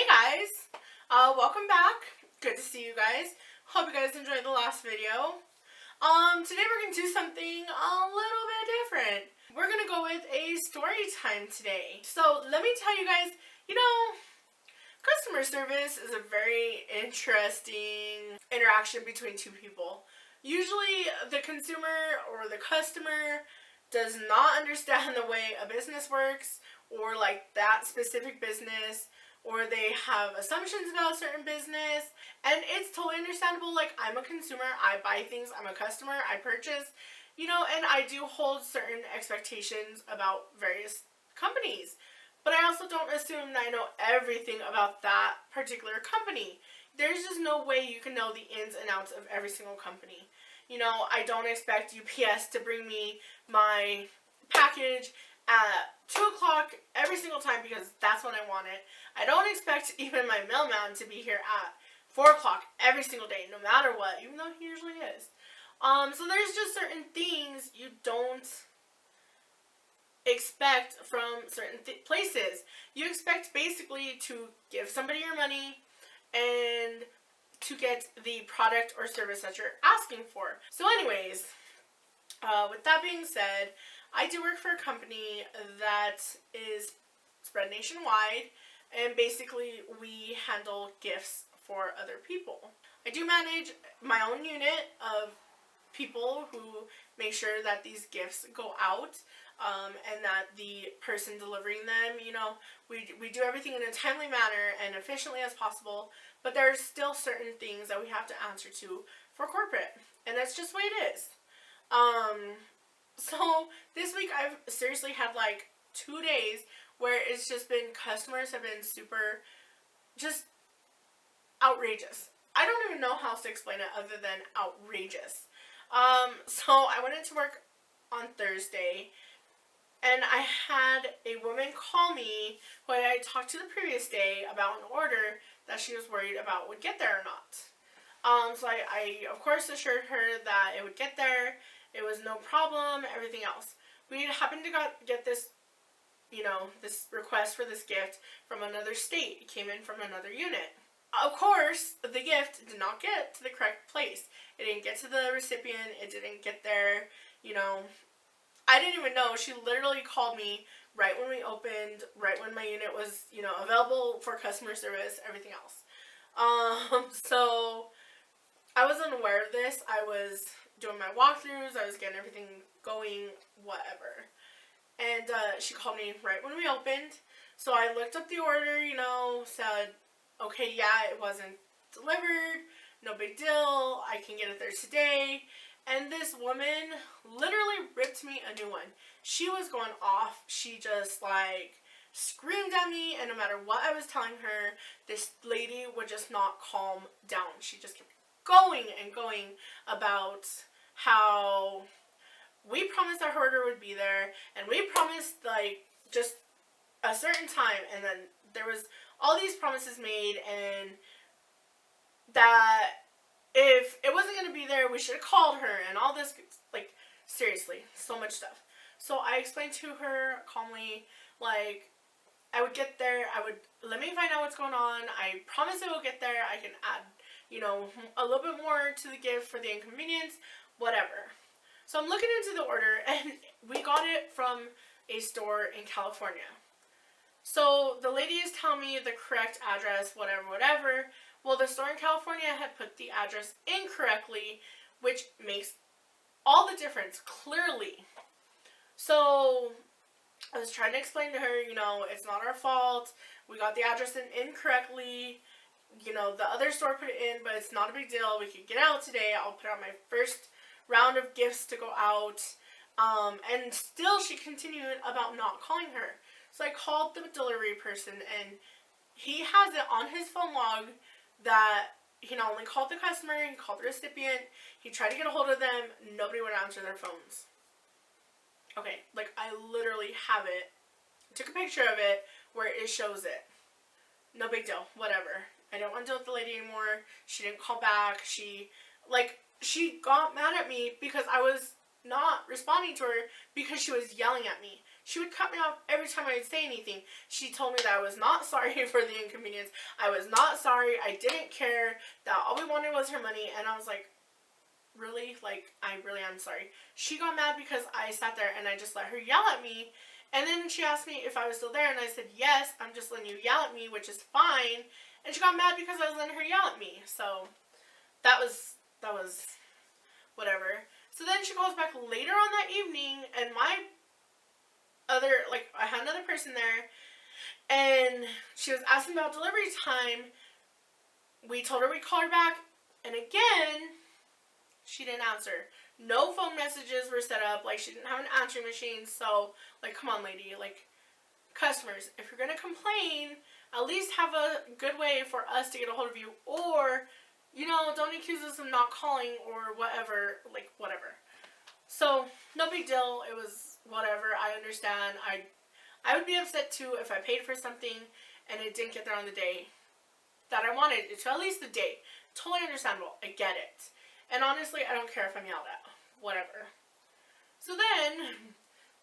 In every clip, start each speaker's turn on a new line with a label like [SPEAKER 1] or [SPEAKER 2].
[SPEAKER 1] guys, welcome back. Good to see you guys. Hope you guys enjoyed the last video. Today we're gonna do something a little bit different. We're gonna go with a story time today. So let me tell you guys, customer service is a very interesting interaction between two people. Usually the consumer or the customer does not understand the way a business works or like that specific business, or they have assumptions about a certain business, and it's totally understandable. Like, I'm a consumer, I buy things, I'm a customer, I purchase, and I do hold certain expectations about various companies. But I also don't assume that I know everything about that particular company. There's just no way you can know the ins and outs of every single company. I don't expect UPS to bring me my package at 2 o'clock every single time because that's when I want it. I don't expect even my mailman to be here at 4 o'clock every single day, no matter what, even though he usually is. So there's just certain things you don't expect from certain places. You expect basically to give somebody your money and to get the product or service that you're asking for. So anyways, with that being said, I do work for a company that is spread nationwide, and basically we handle gifts for other people. I do manage my own unit of people who make sure that these gifts go out, and that the person delivering them, we do everything in a timely manner and efficiently as possible, but there's still certain things that we have to answer to for corporate, and that's just the way it is. So this week I've seriously had like 2 days where it's just been, customers have been super just outrageous. I don't even know how else to explain it other than outrageous. So I went into work on Thursday, and I had a woman call me who I talked to the previous day about an order that she was worried about would get there or not. So I of course assured her that it would get there. It was no problem, everything else. We happened to get this, this request for this gift from another state. It came in from another unit. Of course, the gift did not get to the correct place. It didn't get to the recipient. It didn't get there, I didn't even know. She literally called me right when we opened, right when my unit was, available for customer service, everything else. So I wasn't aware of this. I was doing my walkthroughs, I was getting everything going, whatever. And she called me right when we opened. So I looked up the order, said, okay, yeah, it wasn't delivered, no big deal, I can get it there today. And this woman literally ripped me a new one. She was going off. She just screamed at me, and no matter what I was telling her, this lady would just not calm down. She just kept going and going about how we promised our order would be there, and we promised just a certain time, and then there was all these promises made, and that if it wasn't going to be there, we should have called her, and all this, seriously, so much stuff. So I explained to her calmly, I would get there, let me find out what's going on, I promise it will get there, I can add, a little bit more to the gift for the inconvenience, whatever. So I'm looking into the order, and we got it from a store in California. So the lady is telling me the correct address, whatever. Well, the store in California had put the address incorrectly, which makes all the difference, clearly. So I was trying to explain to her, it's not our fault. We got the address in incorrectly. The other store put it in, but it's not a big deal. We could get out today. I'll put out my first round of gifts to go out. And still she continued about not calling her. So I called the delivery person, and he has it on his phone log that he not only called the customer, he called the recipient, he tried to get a hold of them, nobody would answer their phones. Okay, I literally have it. I took a picture of it where it shows it. No big deal, whatever. I don't want to deal with the lady anymore. She didn't call back. She got mad at me because I was not responding to her because she was yelling at me. She would cut me off every time I would say anything. She told me that I was not sorry for the inconvenience. I was not sorry. I didn't care. That all we wanted was her money. And I was like, really? Like, I really am sorry. She got mad because I sat there and I just let her yell at me. And then she asked me if I was still there, and I said, yes, I'm just letting you yell at me, which is fine. And she got mad because I was letting her yell at me. So that was whatever. So then she calls back later on that evening, and I had another person there, and she was asking about delivery time. We told her we'd call her back, and again, she didn't answer. No phone messages were set up. Like, she didn't have an answering machine. So, like, come on, lady. Like, customers, if you're going to complain, at least have a good way for us to get a hold of you. Or, don't accuse us of not calling or whatever. Like, whatever. So, no big deal. It was whatever. I understand. I would be upset, too, if I paid for something and it didn't get there on the day that I wanted it to. At least the day. Totally understandable. I get it. And honestly, I don't care if I'm yelled at. Whatever. So then,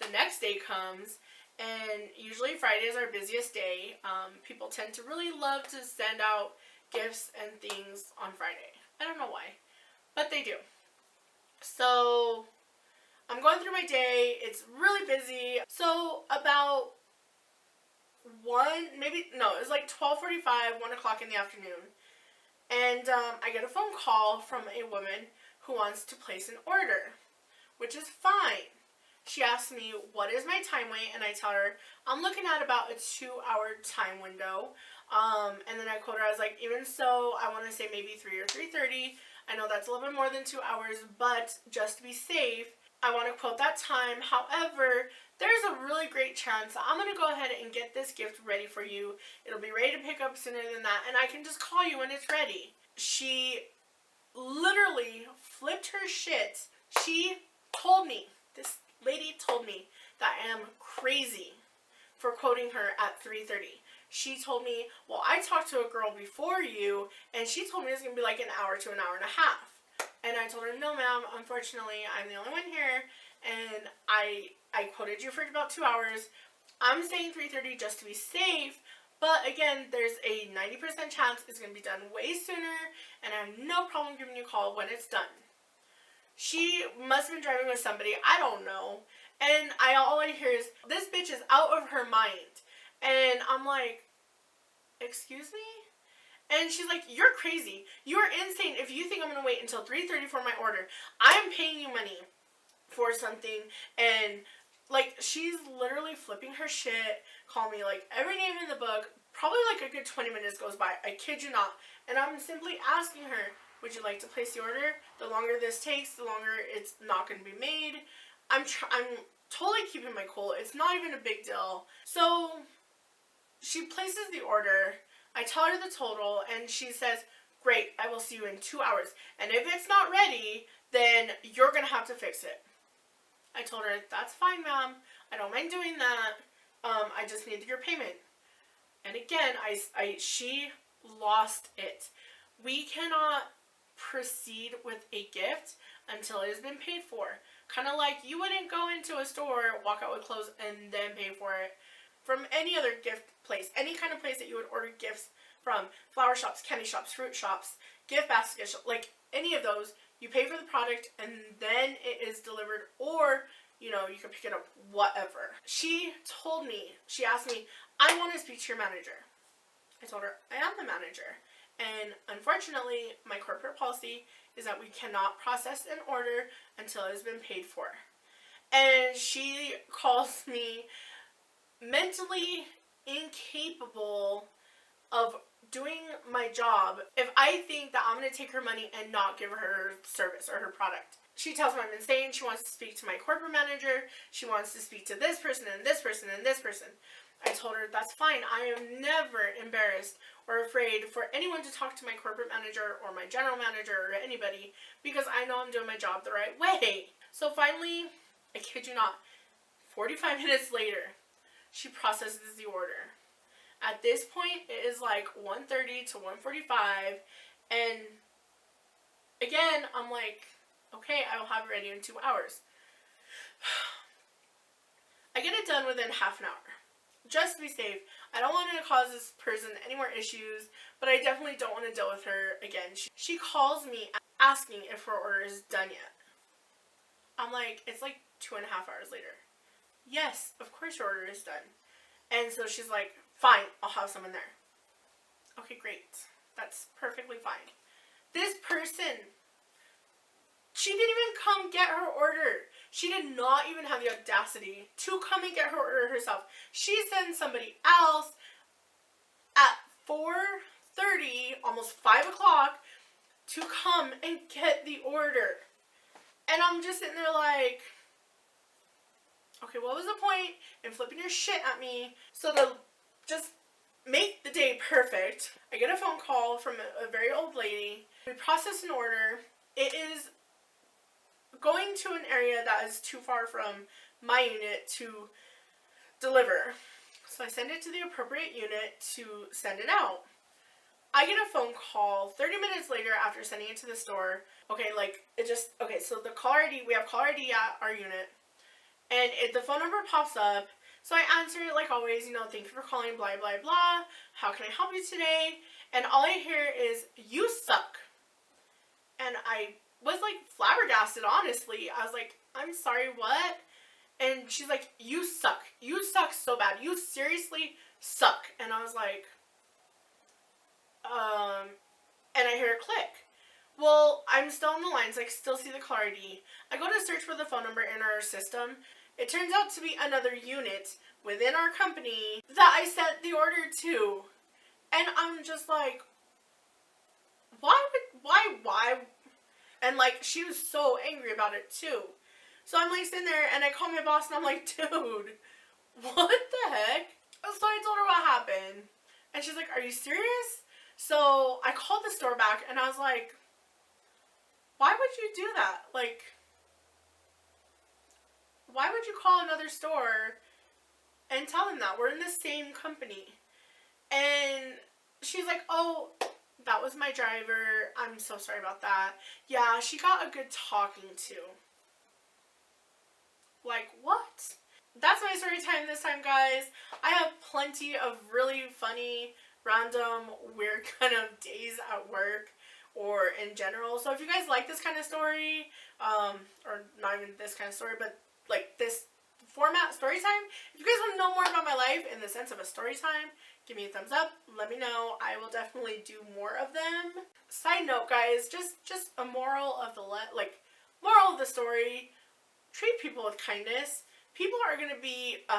[SPEAKER 1] the next day comes, and usually Friday is our busiest day. People tend to really love to send out gifts and things on Friday. I don't know why, but they do. So, I'm going through my day. It's really busy. So, about it was like 12:45, 1 o'clock in the afternoon. And I get a phone call from a woman who wants to place an order, which is fine. She asks me, what is my time wait? And I tell her, I'm looking at about a 2-hour time window. And then I quote her, I was like, even so, I want to say maybe 3 or 3:30. I know that's a little bit more than 2 hours, but just to be safe, I want to quote that time. However, there's a really great chance I'm going to go ahead and get this gift ready for you. It'll be ready to pick up sooner than that, and I can just call you when it's ready. She literally flipped her shit. This lady told me that I am crazy for quoting her at 3:30. She told me, well, I talked to a girl before you, and she told me it's going to be like an hour to an hour and a half. And I told her, no, ma'am, unfortunately, I'm the only one here, and I quoted you for about 2 hours. I'm saying 3:30 just to be safe, but again, there's a 90% chance it's going to be done way sooner, and I have no problem giving you a call when it's done. She must have been driving with somebody, I don't know, and all I hear is, this bitch is out of her mind. And I'm like, excuse me? And she's like, you're crazy. You're insane if you think I'm going to wait until 3:30 for my order. I'm paying you money for something, and like, she's literally flipping her shit, calling me like every name in the book. Probably like a good 20 minutes goes by. I kid you not. And I'm simply asking her, would you like to place the order? The longer this takes, the longer it's not going to be made. I'm totally keeping my cool. It's not even a big deal. So she places the order. I tell her the total, and she says, great, I will see you in 2 hours. And if it's not ready, then you're going to have to fix it. I told her, that's fine, ma'am. I don't mind doing that. I just need your payment. And again, she lost it. We cannot proceed with a gift until it has been paid for. Kind of like you wouldn't go into a store, walk out with clothes, and then pay for it from any other gift place. Any kind of place that you would order gifts from. Flower shops, candy shops, fruit shops, gift baskets, like any of those. You pay for the product and then it is delivered, or you can pick it up, whatever. She asked me, I want to speak to your manager. I told her, I am the manager. And unfortunately, my corporate policy is that we cannot process an order until it has been paid for. And she calls me mentally incapable of doing my job if I think that I'm going to take her money and not give her her service or her product. She tells me I'm insane. She wants to speak to my corporate manager. She wants to speak to this person and this person and this person. I told her, that's fine. I am never embarrassed or afraid for anyone to talk to my corporate manager or my general manager or anybody, because I know I'm doing my job the right way. So finally, I kid you not, 45 minutes later, she processes the order. At this point, it is like 1:30 to 1:45, and again, I'm like, okay, I will have it ready in 2 hours. I get it done within half an hour. Just to be safe. I don't want to cause this person any more issues, but I definitely don't want to deal with her again. She calls me asking if her order is done yet. I'm like, it's like 2.5 hours later. Yes, of course your order is done. And so she's like, fine, I'll have someone there. Okay, great. That's perfectly fine. This person, she didn't even come get her order. She did not even have the audacity to come and get her order herself. She sent somebody else at 4:30, almost 5 o'clock, to come and get the order. And I'm just sitting there like, okay, what was the point in flipping your shit at me? So to just make the day perfect, I get a phone call from a very old lady. We process an order. It is going to an area that is too far from my unit to deliver. So I send it to the appropriate unit to send it out. I get a phone call 30 minutes later after sending it to the store. Okay, so the caller ID, we have caller ID at our unit. And the phone number pops up. So I answer it like always, thank you for calling, blah, blah, blah. How can I help you today? And all I hear is, you suck. And I was like flabbergasted, honestly. I was like, I'm sorry, what? And she's like, you suck. You suck so bad. You seriously suck. And I was like, and I hear a click. Well, I'm still on the lines. I still see the caller ID. I go to search for the phone number in our system. It turns out to be another unit within our company that I sent the order to. And I'm just like, why? And like, she was so angry about it too. So I'm like sitting there and I call my boss and I'm like, dude, what the heck? So I told her what happened. And she's like, are you serious? So I called the store back and I was like, why would you do that? Like, why would you call another store and tell them that? We're in the same company. And she's like, oh, that was my driver. I'm so sorry about that. Yeah, she got a good talking to. Like, what? That's my story time this time, guys. I have plenty of really funny, random, weird kind of days at work or in general. So if you guys like this kind of story, or not even this kind of story, but like this format, story time, if you guys want to know more about my life in the sense of a story time, give me a thumbs up. Let me know. I will definitely do more of them. Side note, guys, just a moral of moral of the story. Treat people with kindness. People are going to be 100%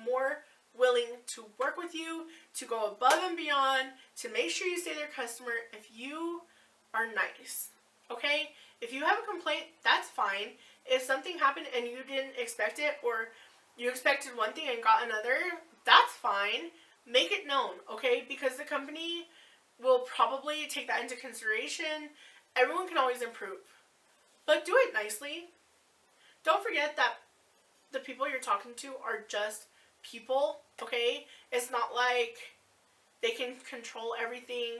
[SPEAKER 1] more willing to work with you, to go above and beyond, to make sure you stay their customer if you are nice. Okay? If you have a complaint, that's fine. If something happened and you didn't expect it, or you expected one thing and got another, that's fine. Make it known, okay? Because the company will probably take that into consideration. Everyone can always improve. But do it nicely. Don't forget that the people you're talking to are just people, okay? It's not like they can control everything.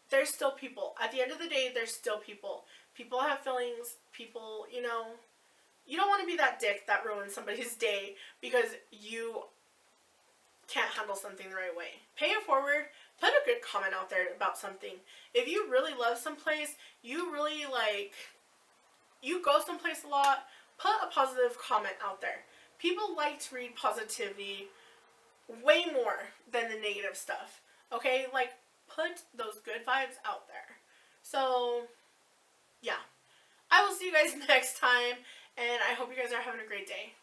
[SPEAKER 1] They're still people. At the end of the day, they're still people. People have feelings. People, you don't want to be that dick that ruins somebody's day because you can't handle something the right way. Pay it forward. Put a good comment out there about something. If you really love someplace, you really you go someplace a lot, put a positive comment out there. People like to read positivity way more than the negative stuff. Okay? Put those good vibes out there. So, yeah. I will see you guys next time, and I hope you guys are having a great day.